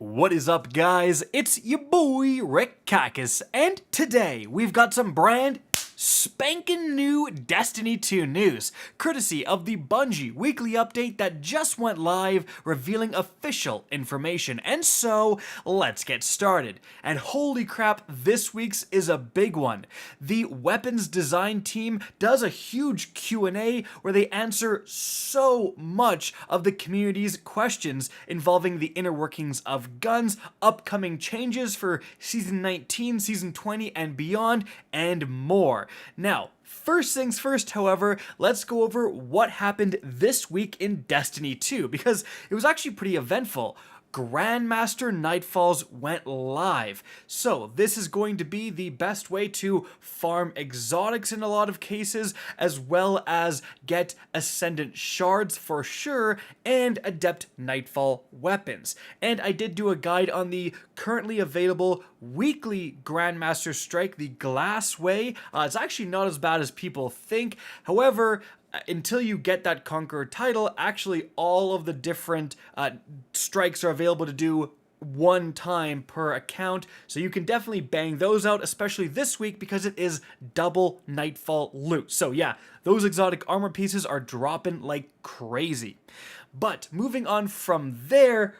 What is up, guys? It's your boy Rick Kakis, and today we've got some brand spanking new Destiny 2 news, courtesy of the Bungie weekly update that just went live, revealing official information. And so, let's get started. And holy crap, this week's is a big one. The weapons design team does a huge Q&A where they answer so much of the community's questions involving the inner workings of guns, upcoming changes for Season 19, Season 20, and beyond, and more. Now, first things first, however, let's go over what happened this week in Destiny 2, because it was actually pretty eventful. Grandmaster Nightfalls went live. So this is going to be the best way to farm exotics in a lot of cases, as well as get Ascendant shards for sure, and adept Nightfall weapons. And I did do a guide on the currently available weekly Grandmaster strike, the Glass Way. It's actually not as bad as people think. However, until you get that Conqueror title, actually all of the different strikes are available to do one time per account, so you can definitely bang those out, especially this week because it is double Nightfall loot. So yeah, those exotic armor pieces are dropping like crazy. But moving on from there,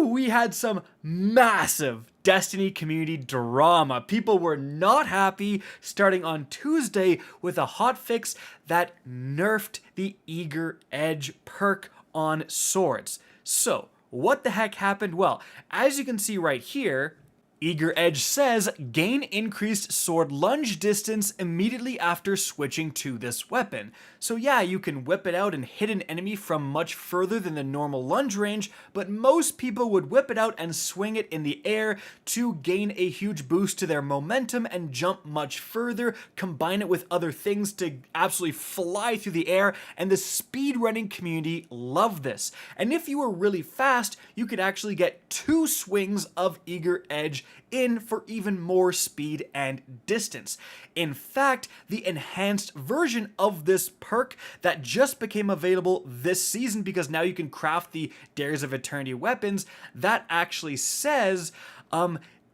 we had some massive Destiny community drama. People were not happy starting on Tuesday with a hotfix that nerfed the Eager Edge perk on swords. So, what the heck happened? Well, as you can see right here, Eager Edge says, gain increased sword lunge distance immediately after switching to this weapon. So yeah, you can whip it out and hit an enemy from much further than the normal lunge range, but most people would whip it out and swing it in the air to gain a huge boost to their momentum and jump much further, combine it with other things to absolutely fly through the air, and the speedrunning community loved this. And if you were really fast, you could actually get 2 swings of Eager Edge in for even more speed and distance. In fact, the enhanced version of this perk that just became available this season, because now you can craft the Dares of Eternity weapons, that actually says,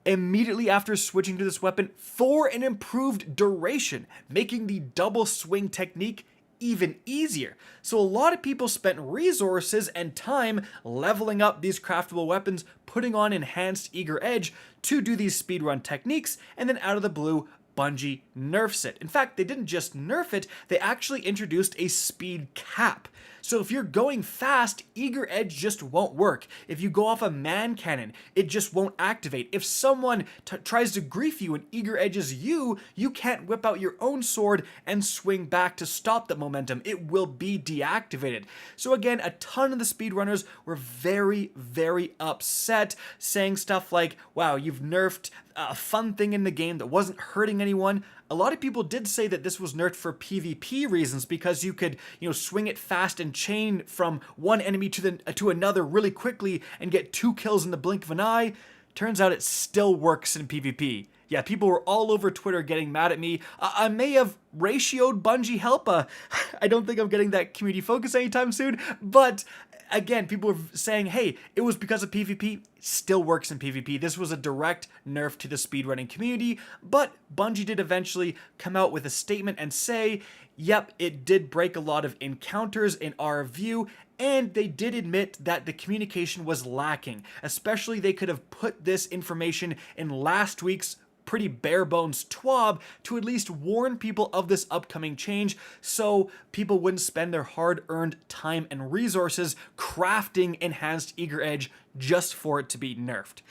immediately after switching to this weapon for an improved duration, making the double swing technique even easier. So a lot of people spent resources and time leveling up these craftable weapons, putting on enhanced Eager Edge to do these speedrun techniques, and then out of the blue, Bungie nerfs it. In fact, they didn't just nerf it, they actually introduced a speed cap. So if you're going fast, Eager Edge just won't work. If you go off a man cannon, it just won't activate. If someone tries to grief you and Eager Edges you, you can't whip out your own sword and swing back to stop the momentum. It will be deactivated. So again, a ton of the speedrunners were very, very upset, saying stuff like, wow, you've nerfed a fun thing in the game that wasn't hurting anyone. A lot of people did say that this was nerfed for PvP reasons, because you could, swing it fast and chain from one enemy to another really quickly and get 2 kills in the blink of an eye. Turns out it still works in PvP. Yeah, people were all over Twitter getting mad at me. I may have ratioed Bungie help. I don't think I'm getting that community focus anytime soon, but again, people were saying, hey, it was because of PvP. Still works in PvP. This was a direct nerf to the speedrunning community, but Bungie did eventually come out with a statement and say, yep, it did break a lot of encounters in our view, and they did admit that the communication was lacking. Especially, they could have put this information in last week's pretty bare bones TWAB to at least warn people of this upcoming change, so people wouldn't spend their hard-earned time and resources crafting enhanced Eager Edge just for it to be nerfed.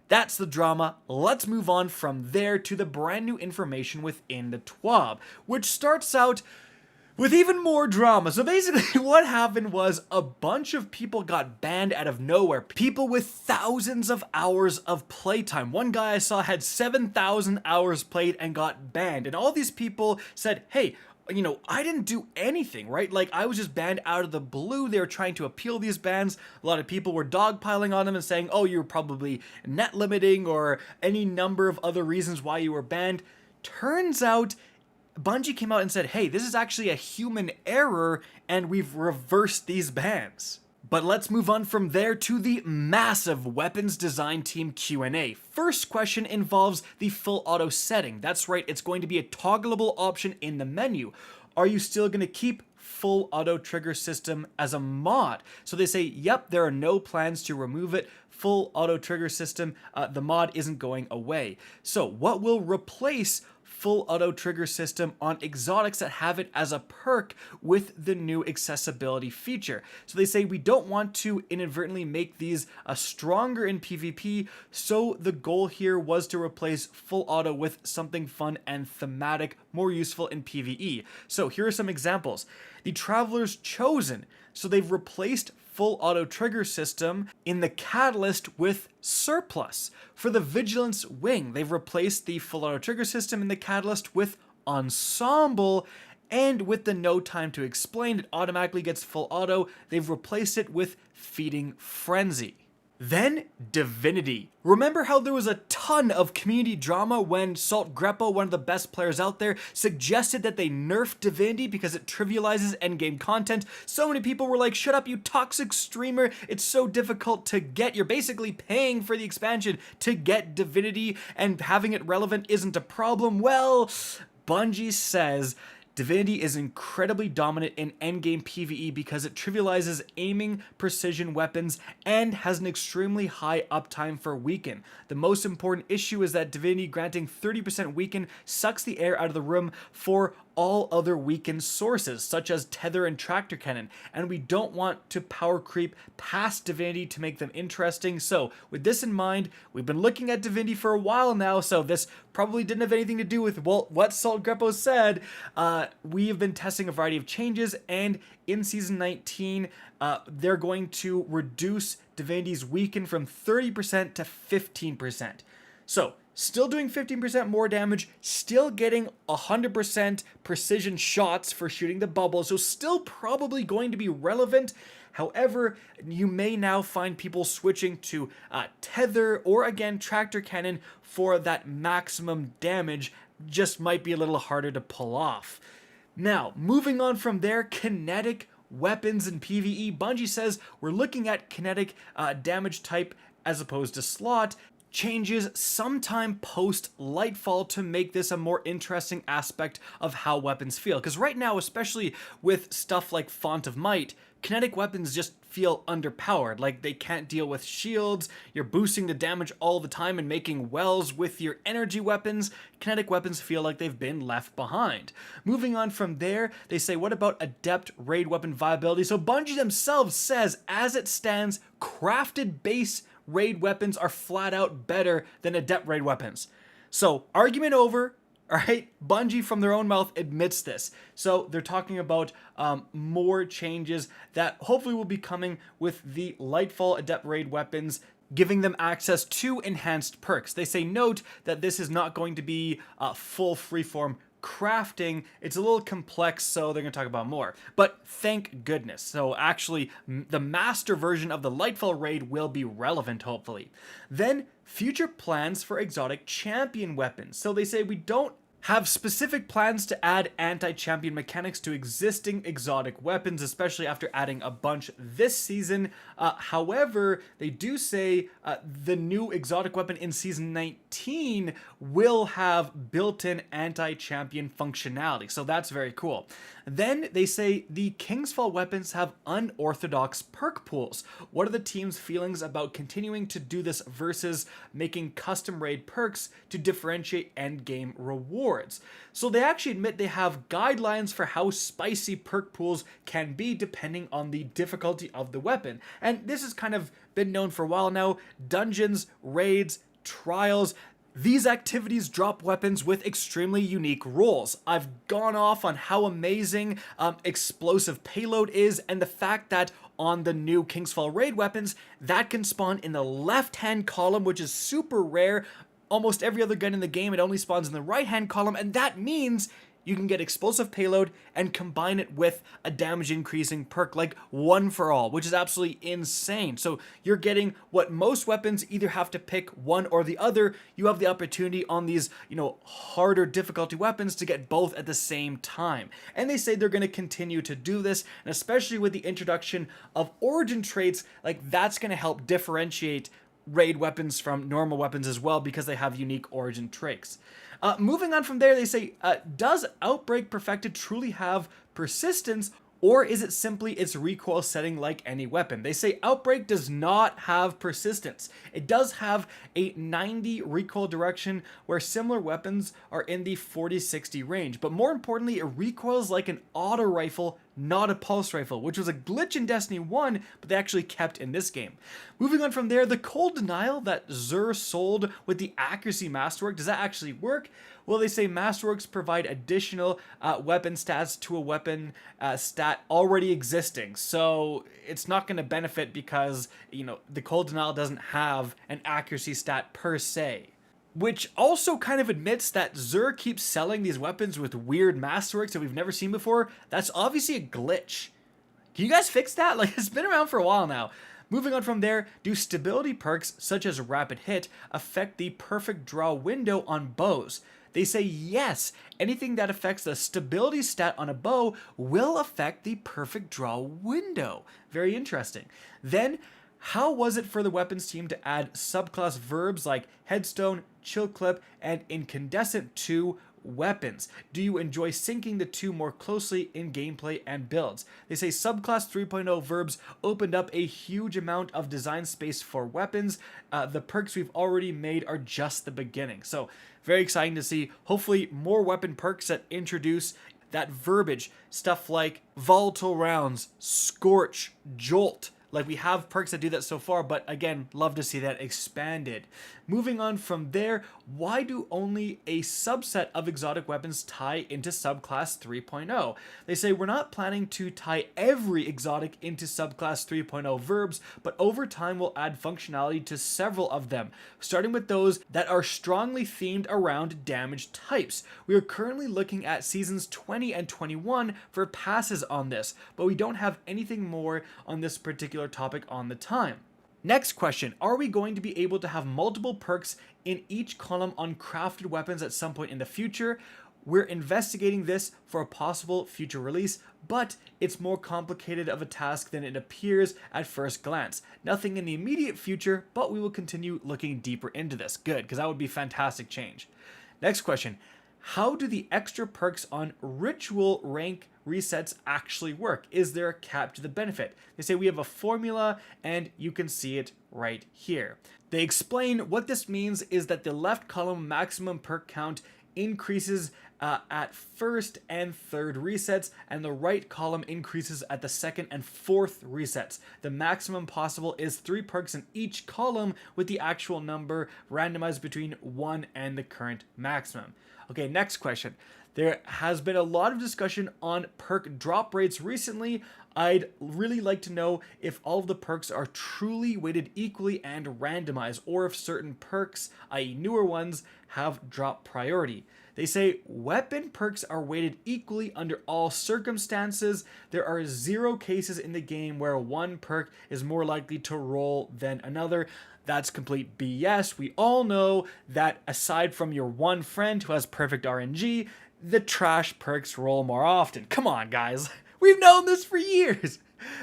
That's the drama. Let's move on from there to the brand new information within the TWAB, which starts out with even more drama. So basically what happened was a bunch of people got banned out of nowhere. People with thousands of hours of playtime. One guy I saw had 7,000 hours played and got banned. And all these people said, hey, I didn't do anything, right? Like, I was just banned out of the blue. They were trying to appeal these bans. A lot of people were dogpiling on them and saying, oh, you were probably net limiting or any number of other reasons why you were banned. Turns out Bungie came out and said, hey, this is actually a human error, and we've reversed these bans. But let's move on from there to the massive weapons design team Q&A. First question involves the full auto setting. That's right, it's going to be a toggleable option in the menu. Are you still going to keep full auto trigger system as a mod? So they say, yep, there are no plans to remove it. Full auto trigger system, the mod isn't going away. So what will replace full auto trigger system on exotics that have it as a perk with the new accessibility feature? So they say we don't want to inadvertently make these stronger in PvP, so the goal here was to replace full auto with something fun and thematic, more useful in PvE. So here are some examples. The Traveler's Chosen. So they've replaced full auto trigger system in the Catalyst with Surplus. For the Vigilance Wing, they've replaced the full auto trigger system in the Catalyst with Ensemble, and with the no time to explain, it automatically gets full auto. They've replaced it with Feeding Frenzy. Then, Divinity. Remember how there was a ton of community drama when Salt Greppo, one of the best players out there, suggested that they nerf Divinity because it trivializes endgame content? So many people were like, shut up, you toxic streamer, it's so difficult to get. You're basically paying for the expansion to get Divinity, and having it relevant isn't a problem. Well, Bungie says Divinity is incredibly dominant in endgame PvE because it trivializes aiming precision weapons and has an extremely high uptime for weaken. The most important issue is that Divinity granting 30% weaken sucks the air out of the room for all other weakened sources, such as Tether and Tractor Cannon, and we don't want to power creep past Divinity to make them interesting. So with this in mind, we've been looking at Divinity for a while now, so this probably didn't have anything to do with, well, what Salt Greppo said. We have been testing a variety of changes, and in Season 19, they're going to reduce Divinity's weaken from 30% to 15%. So, still doing 15% more damage, still getting 100% precision shots for shooting the bubbles, so still probably going to be relevant. However, you may now find people switching to Tether or, again, Tractor Cannon for that maximum damage. Just might be a little harder to pull off. Now, moving on from there, kinetic weapons in PvE. Bungie says we're looking at kinetic damage type as opposed to slot. Changes sometime post Lightfall to make this a more interesting aspect of how weapons feel. Because right now, especially with stuff like Font of Might, kinetic weapons just feel underpowered. Like, they can't deal with shields, you're boosting the damage all the time and making wells with your energy weapons. Kinetic weapons feel like they've been left behind. Moving on from there, they say, what about adept raid weapon viability? So Bungie themselves says, as it stands, crafted base raid weapons are flat out better than adept raid weapons. So, argument over. Alright, Bungie from their own mouth admits this. So they're talking about more changes that hopefully will be coming with the Lightfall Adept Raid weapons, giving them access to enhanced perks. They say, note that this is not going to be full freeform crafting. It's a little complex, so they're going to talk about more. But thank goodness. So actually, the master version of the Lightfall raid will be relevant, hopefully. Then, future plans for exotic champion weapons. So they say we don't have specific plans to add anti-champion mechanics to existing exotic weapons, especially after adding a bunch this season. However, they do say the new exotic weapon in Season 19 will have built-in anti-champion functionality, so that's very cool. Then they say the Kingsfall weapons have unorthodox perk pools. What are the team's feelings about continuing to do this versus making custom raid perks to differentiate endgame rewards? So they actually admit they have guidelines for how spicy perk pools can be depending on the difficulty of the weapon. And this has kind of been known for a while now. Dungeons, raids, trials, these activities drop weapons with extremely unique roles. I've gone off on how amazing explosive payload is, and the fact that on the new Kingsfall raid weapons, that can spawn in the left-hand column, which is super rare. Almost every other gun in the game, it only spawns in the right-hand column, and that means you can get explosive payload and combine it with a damage increasing perk like One for All, which is absolutely insane. So you're getting what most weapons either have to pick one or the other. You have the opportunity on these, harder difficulty weapons to get both at the same time. And they say they're going to continue to do this, and especially with the introduction of origin traits, like that's going to help differentiate raid weapons from normal weapons as well, because they have unique origin traits. Moving on from there, they say, does Outbreak Perfected truly have persistence, or is it simply its recoil setting like any weapon? They say Outbreak does not have persistence. It does have a 90 recoil direction, where similar weapons are in the 40-60 range. But more importantly, it recoils like an auto rifle, not a pulse rifle, which was a glitch in Destiny 1, but they actually kept in this game. Moving on from there, the cold denial that Xur sold with the accuracy masterwork, does that actually work? Well, they say masterworks provide additional weapon stats to a weapon stat already existing, so it's not going to benefit because, the cold denial doesn't have an accuracy stat per se. Which also kind of admits that Xur keeps selling these weapons with weird masterworks that we've never seen before. That's obviously a glitch. Can you guys fix that? Like, it's been around for a while now. Moving on from there, do stability perks such as Rapid Hit affect the perfect draw window on bows? They say yes, anything that affects the stability stat on a bow will affect the perfect draw window. Very interesting. Then, how was it for the weapons team to add subclass verbs like Headstone, Chill Clip, and Incandescent to weapons? Do you enjoy syncing the two more closely in gameplay and builds? They say subclass 3.0 verbs opened up a huge amount of design space for weapons. The perks we've already made are just the beginning. So very exciting to see. Hopefully more weapon perks that introduce that verbiage. Stuff like volatile rounds, scorch, jolt. Like, we have perks that do that so far, but again, love to see that expanded. Moving on from there, why do only a subset of exotic weapons tie into subclass 3.0? They say we're not planning to tie every exotic into subclass 3.0 verbs, but over time we'll add functionality to several of them, starting with those that are strongly themed around damage types. We are currently looking at seasons 20 and 21 for passes on this, but we don't have anything more on this particular topic on the time. Next question, are we going to be able to have multiple perks in each column on crafted weapons at some point in the future? We're investigating this for a possible future release, but it's more complicated of a task than it appears at first glance. Nothing in the immediate future, but we will continue looking deeper into this. Good, because that would be fantastic change. Next question, how do the extra perks on ritual rank resets actually work? Is there a cap to the benefit? They say we have a formula, and you can see it right here. They explain what this means is that the left column maximum perk count increases at first and third resets, and the right column increases at the second and fourth resets. The maximum possible is 3 perks in each column, with the actual number randomized between 1 and the current maximum. Okay, next question. There has been a lot of discussion on perk drop rates recently. I'd really like to know if all of the perks are truly weighted equally and randomized, or if certain perks, i.e. newer ones, have drop priority. They say weapon perks are weighted equally under all circumstances. There are 0 cases in the game where one perk is more likely to roll than another. That's complete BS. We all know that aside from your one friend who has perfect RNG, the trash perks roll more often. Come on, guys. We've known this for years.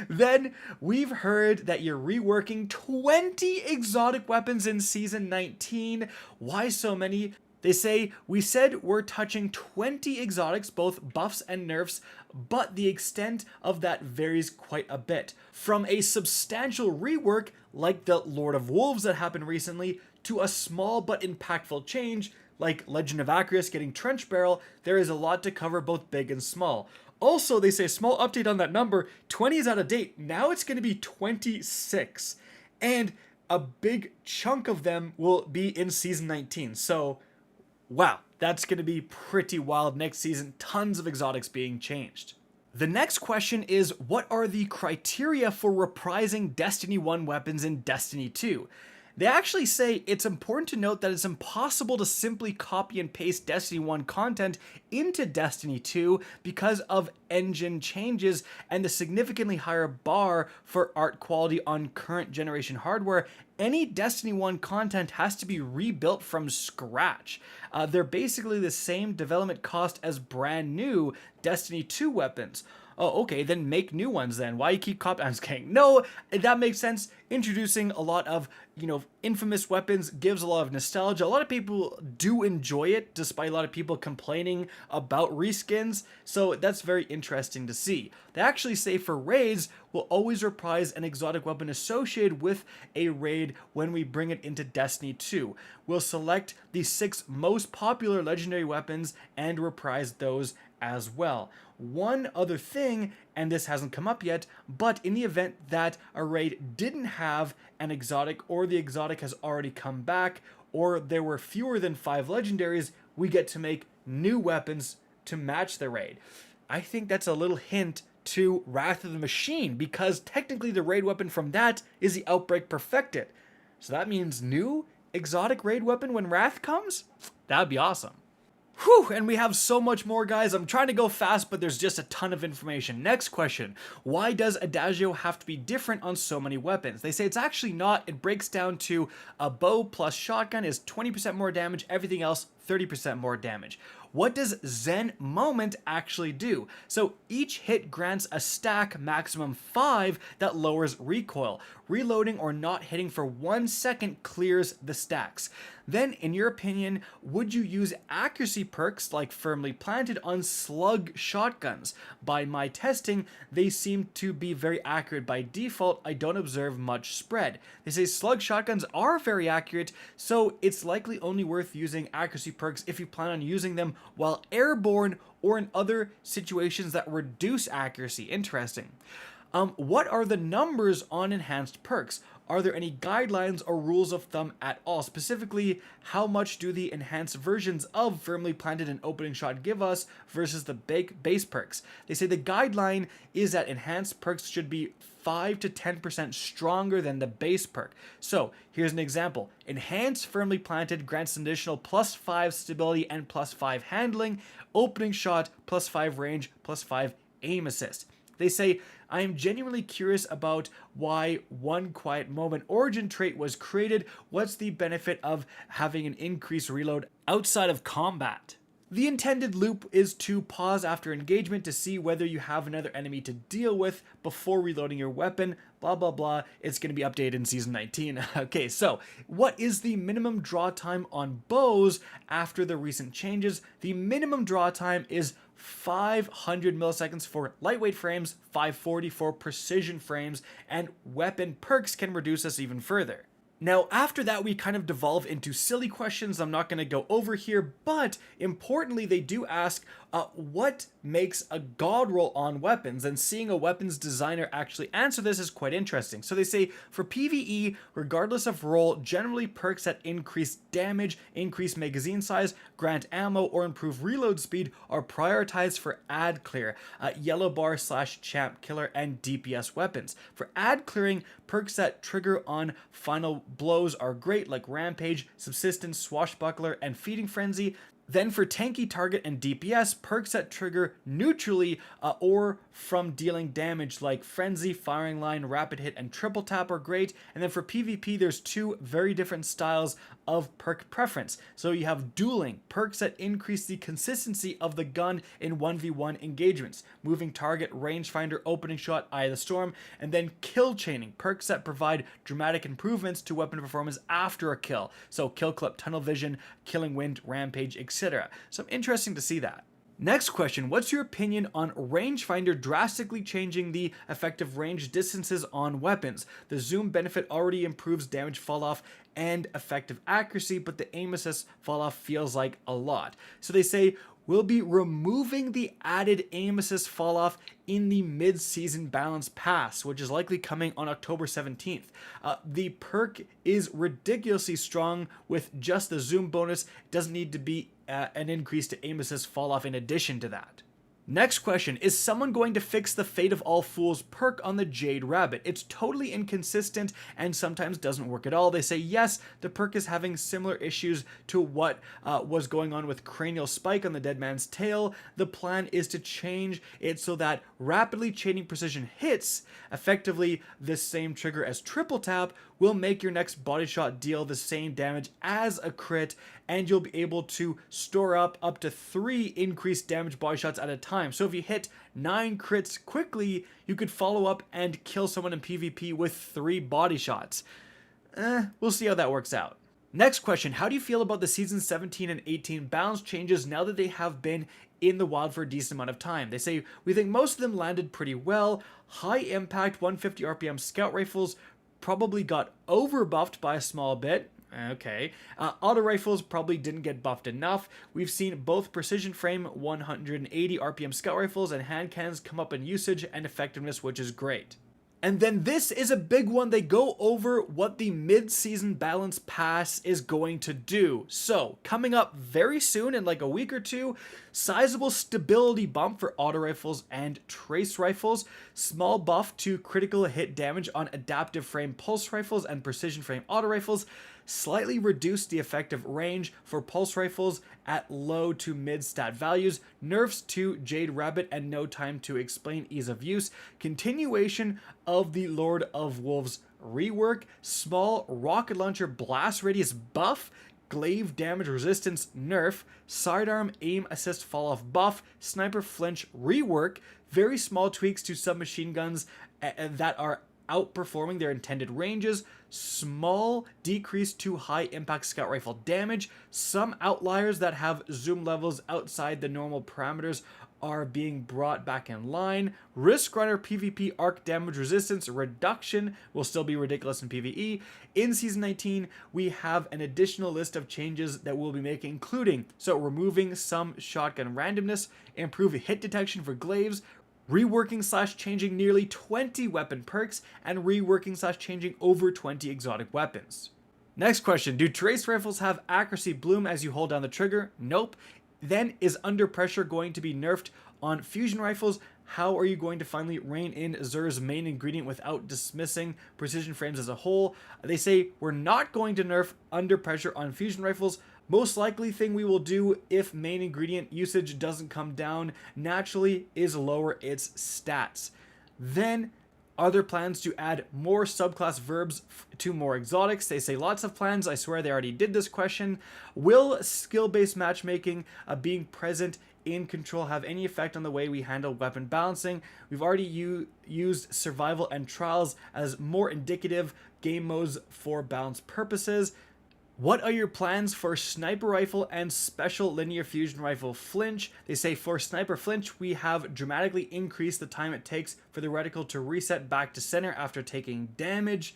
Then we've heard that you're reworking 20 exotic weapons in Season 19. Why so many? They say, we said we're touching 20 exotics, both buffs and nerfs, but the extent of that varies quite a bit. From a substantial rework, like the Lord of Wolves that happened recently, to a small but impactful change, like Legend of Acryus getting Trench Barrel, there is a lot to cover, both big and small. Also, they say small update on that number, 20 is out of date. Now it's going to be 26. And a big chunk of them will be in Season 19. So, wow, that's going to be pretty wild next season. Tons of exotics being changed. The next question is, what are the criteria for reprising Destiny 1 weapons in Destiny 2? They actually say it's important to note that it's impossible to simply copy and paste Destiny 1 content into Destiny 2 because of engine changes and the significantly higher bar for art quality on current generation hardware. Any Destiny 1 content has to be rebuilt from scratch. They're basically the same development cost as brand new Destiny 2 weapons. Oh, okay, then make new ones then. Why you keep copying? I'm just kidding. No, that makes sense. Introducing a lot of, infamous weapons gives a lot of nostalgia. A lot of people do enjoy it, despite a lot of people complaining about reskins. So that's very interesting to see. They actually say for raids, we'll always reprise an exotic weapon associated with a raid when we bring it into Destiny 2. We'll select the 6 most popular legendary weapons and reprise those as well. One other thing, and this hasn't come up yet, but in the event that a raid didn't have an exotic, or the exotic has already come back, or there were fewer than 5 legendaries, we get to make new weapons to match the raid. I think that's a little hint to Wrath of the Machine, because technically the raid weapon from that is the Outbreak Perfected. So that means new exotic raid weapon when Wrath comes? That'd be awesome. Whew, and we have so much more, guys. I'm trying to go fast, but there's just a ton of information. Next question. Why does Adagio have to be different on so many weapons? They say it's actually not. It breaks down to a bow plus shotgun is 20% more damage, everything else 30% more damage. What does Zen Moment actually do? So each hit grants a stack, maximum 5, that lowers recoil. Reloading or not hitting for 1 second clears the stacks. Then, in your opinion, would you use accuracy perks like Firmly Planted on slug shotguns? By my testing, they seem to be very accurate by default. I don't observe much spread. They say slug shotguns are very accurate, so it's likely only worth using accuracy perks if you plan on using them while airborne or in other situations that reduce accuracy. Interesting. What are the numbers on enhanced perks? Are there any guidelines or rules of thumb at all? Specifically, how much do the enhanced versions of Firmly Planted and Opening Shot give us versus the base perks? They say the guideline is that enhanced perks should be 5 to 10% stronger than the base perk. So here's an example. Enhanced Firmly Planted grants an additional +5 stability and +5 handling. Opening Shot +5 range, +5 aim assist. They say, I am genuinely curious about why One Quiet Moment origin trait was created. What's the benefit of having an increased reload outside of combat? The intended loop is to pause after engagement to see whether you have another enemy to deal with before reloading your weapon, blah blah blah. It's going to be updated in Season 19. Okay, so what is the minimum draw time on bows after the recent changes? The minimum draw time is 500 milliseconds for lightweight frames, 540 for precision frames, and weapon perks can reduce this even further. Now, after that, we kind of devolve into silly questions I'm not going to go over here, but importantly, they do ask what makes a god roll on weapons, and seeing a weapons designer actually answer this is quite interesting. So they say, for PvE, regardless of role, generally perks that increase damage, increase magazine size, grant ammo, or improve reload speed are prioritized for ad clear, yellow bar / champ killer, and DPS weapons. For ad clearing, perks that trigger on final blows are great, like Rampage, Subsistence, Swashbuckler, and Feeding Frenzy. Then for tanky target and DPS, perks that trigger neutrally or from dealing damage like Frenzy, Firing Line, Rapid Hit, and Triple Tap are great. And then for PvP, there's 2 very different styles of perk preference. So you have dueling, perks that increase the consistency of the gun in 1v1 engagements, moving target, rangefinder, opening shot, Eye of the Storm, and then kill chaining, perks that provide dramatic improvements to weapon performance after a kill. So kill clip, tunnel vision, killing wind, rampage, etc. So interesting to see that. Next question, what's your opinion on rangefinder drastically changing the effective range distances on weapons? The zoom benefit already improves damage fall off and effective accuracy, but the aim assist fall off feels like a lot. So they say, we'll be removing the added aim assist fall off in the mid-season balance pass, which is likely coming on October 17th. The perk is ridiculously strong with just the zoom bonus. It doesn't need to be an increase to aim assist fall off in addition to that. Next question, is someone going to fix the Fate of All Fools perk on the Jade Rabbit? It's totally inconsistent and sometimes doesn't work at all. They say yes, the perk is having similar issues to what was going on with Cranial Spike on the Dead Man's Tail. The plan is to change it so that rapidly chaining precision hits, effectively the same trigger as triple tap, will make your next body shot deal the same damage as a crit, and you'll be able to store up to 3 increased damage body shots at a time. So if you hit 9 crits quickly, you could follow up and kill someone in PvP with 3 body shots. We'll see how that works out. Next question, how do you feel about the Season 17 and 18 balance changes now that they have been in the wild for a decent amount of time? They say, we think most of them landed pretty well. High impact 150 RPM scout rifles probably got over buffed by a small bit. Okay. Auto rifles probably didn't get buffed enough. We've seen both precision frame 180 RPM scout rifles and hand cannons come up in usage and effectiveness, which is great. And then this is a big one. They go over what the mid-season balance pass is going to do. So, coming up very soon in like a week or two, sizable stability bump for auto rifles and trace rifles, small buff to critical hit damage on adaptive frame pulse rifles and precision frame auto rifles, slightly reduce the effective range for pulse rifles at low to mid stat values, nerfs to Jade Rabbit and no time to explain ease of use, continuation of the Lord of Wolves rework, small rocket launcher blast radius buff, glaive damage resistance nerf, sidearm aim assist fall off buff, sniper flinch rework, very small tweaks to submachine guns that are outperforming their intended ranges, small decrease to high impact scout rifle damage, some outliers that have zoom levels outside the normal parameters are being brought back in line, risk runner PvP arc damage resistance reduction will still be ridiculous in PvE. In Season 19, we have an additional list of changes that we'll be making, including removing some shotgun randomness, improve hit detection for glaives, reworking / changing nearly 20 weapon perks, and reworking / changing over 20 exotic weapons. Next question, do trace rifles have accuracy bloom as you hold down the trigger? Nope. Then is under pressure going to be nerfed on fusion rifles? How are you going to finally rein in Xur's main ingredient without dismissing precision frames as a whole? They say we're not going to nerf under pressure on fusion rifles. Most likely thing we will do if main ingredient usage doesn't come down naturally is lower its stats. Then, are there plans to add more subclass verbs to more exotics? They say lots of plans. I swear they already did this question. Will skill-based matchmaking being present in Control have any effect on the way we handle weapon balancing? We've already used survival and trials as more indicative game modes for balance purposes. What are your plans for sniper rifle and special linear fusion rifle flinch? They say for sniper flinch, we have dramatically increased the time it takes for the reticle to reset back to center after taking damage.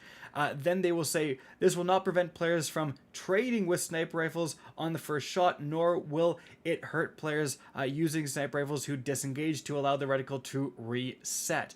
Then they will say this will not prevent players from trading with sniper rifles on the first shot, nor will it hurt players using sniper rifles who disengage to allow the reticle to reset.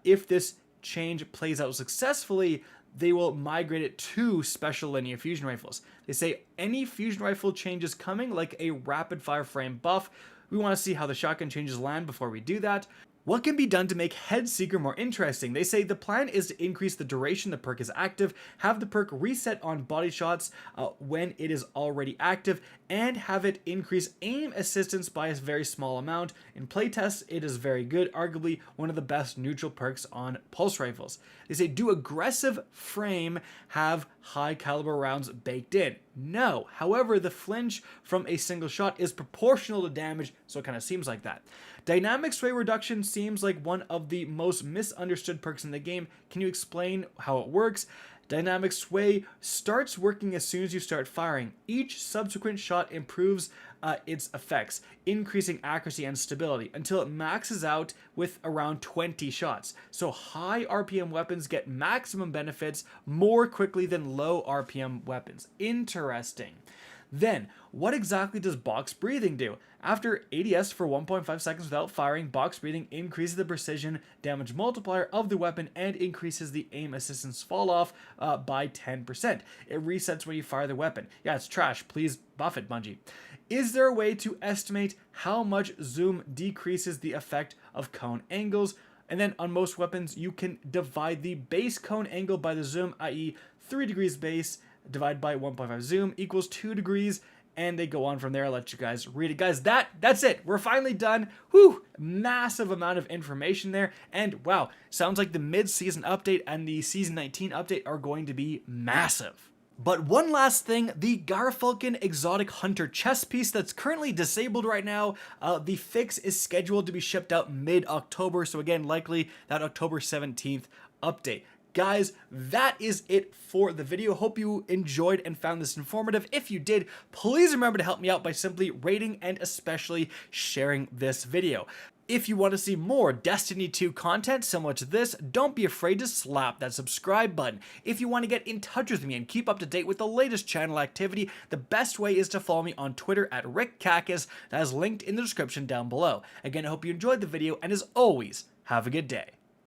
If this change plays out successfully, they will migrate it to special linear fusion rifles. They say any fusion rifle changes coming, like a rapid fire frame buff. We want to see how the shotgun changes land before we do that. What can be done to make Headseeker more interesting? They say the plan is to increase the duration the perk is active, have the perk reset on body shots when it is already active, and have it increase aim assistance by a very small amount. In playtests, it is very good, arguably one of the best neutral perks on pulse rifles. They say, do aggressive frame have high caliber rounds baked in? No. However, the flinch from a single shot is proportional to damage, so it kind of seems like that. Dynamic sway reduction seems like one of the most misunderstood perks in the game. Can you explain how it works? Dynamic sway starts working as soon as you start firing. Each subsequent shot improves its effects, increasing accuracy and stability until it maxes out with around 20 shots. So high RPM weapons get maximum benefits more quickly than low RPM weapons. Interesting. Then, what exactly does box breathing do? After ADS for 1.5 seconds without firing, box breathing increases the precision damage multiplier of the weapon and increases the aim assistance fall off by 10%. It resets when you fire the weapon. Yeah, it's trash. Please buff it, Bungie. Is there a way to estimate how much zoom decreases the effect of cone angles? And then on most weapons, you can divide the base cone angle by the zoom, i.e. 3 degrees base divided by 1.5 zoom equals 2 degrees. And they go on from there. I'll let you guys read it. Guys, that's it. We're finally done. Whew, massive amount of information there. And wow, sounds like the mid-season update and the Season 19 update are going to be massive. But one last thing, the Garfalken Exotic Hunter chest piece that's currently disabled right now, the fix is scheduled to be shipped out mid-October, so again, likely that October 17th update. Guys, that is it for the video. Hope you enjoyed and found this informative. If you did, please remember to help me out by simply rating and especially sharing this video. If you want to see more Destiny 2 content similar to this, don't be afraid to slap that subscribe button. If you want to get in touch with me and keep up to date with the latest channel activity, the best way is to follow me on Twitter at RickCacus. That is linked in the description down below. Again, I hope you enjoyed the video, and as always, have a good day.